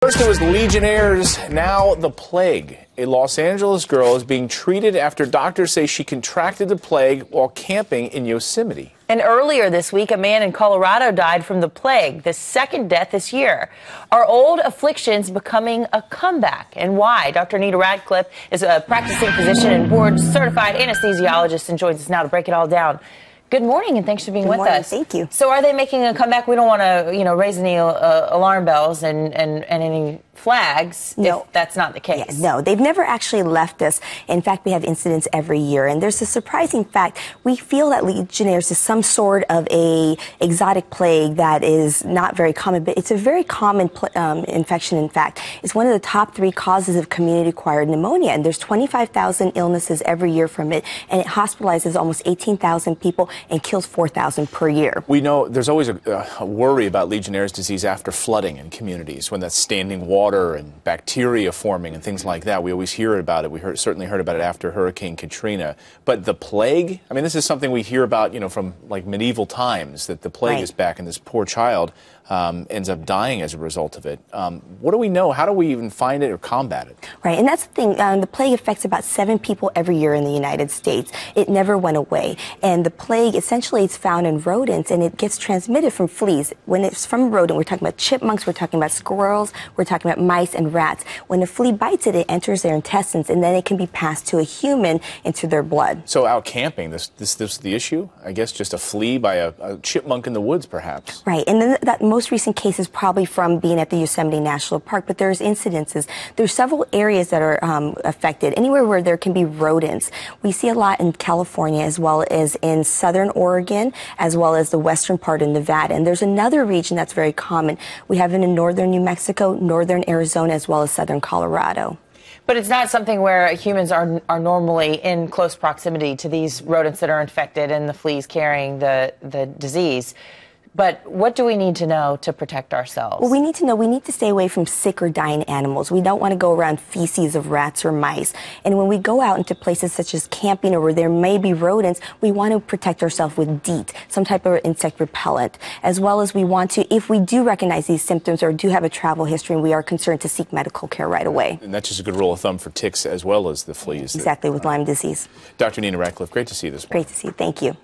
First it was Legionnaires, now the plague. A Los Angeles girl is being treated after doctors say she contracted the plague while camping in Yosemite. And earlier this week, a man in Colorado died from the plague, the second death this year. Are old afflictions becoming a comeback? And why? Dr. Nita Radcliffe is a practicing physician and board-certified anesthesiologist and joins us now to break it all down. Good morning, and thanks for being with us. Thank you. So are they making a comeback? We don't want to, raise any alarm bells and any flags if that's not the case. Yeah, no, they've never actually left us. In fact, we have incidents every year. And there's a surprising fact. We feel that Legionnaires is some sort of a exotic plague that is not very common, but it's a very common infection, in fact. It's one of the top 3 causes of community-acquired pneumonia. And there's 25,000 illnesses every year from it. And it hospitalizes almost 18,000 people and kills 4,000 per year. We know there's always a worry about Legionnaire's disease after flooding in communities, when that's standing water and bacteria forming and things like that. We always hear about it. We certainly heard about it after Hurricane Katrina. But the plague, I mean, this is something we hear about, from like medieval times, that the plague is back and this poor child ends up dying as a result of it. What do we know? How do we even find it or combat it? Right, and that's the thing. The plague affects about 7 people every year in the United States. It never went away. And the plague, essentially, it's found in rodents, and it gets transmitted from fleas. When it's from a rodent, we're talking about chipmunks, we're talking about squirrels, we're talking about mice and rats. When a flea bites it, it enters their intestines, and then it can be passed to a human into their blood. So out camping, this is the issue? I guess just a flea by a chipmunk in the woods, perhaps. Right, and then that most recent case is probably from being at the Yosemite National Park, but there's incidences. There's several areas that are affected, anywhere where there can be rodents. We see a lot in California, as well as in southern Oregon, as well as the western part of Nevada. And there's another region that's very common. We have it in northern New Mexico, northern Arizona, as well as southern Colorado. But it's not something where humans are normally in close proximity to these rodents that are infected and the fleas carrying the disease. But what do we need to know to protect ourselves? Well, we need to stay away from sick or dying animals. We don't want to go around feces of rats or mice. And when we go out into places such as camping or where there may be rodents, we want to protect ourselves with DEET, some type of insect repellent, as well as we want to, if we do recognize these symptoms or do have a travel history and we are concerned, to seek medical care right away. And that's just a good rule of thumb for ticks as well as the fleas. Exactly, with Lyme disease. Dr. Nita Radcliffe, great to see you this morning. Great to see you. Thank you.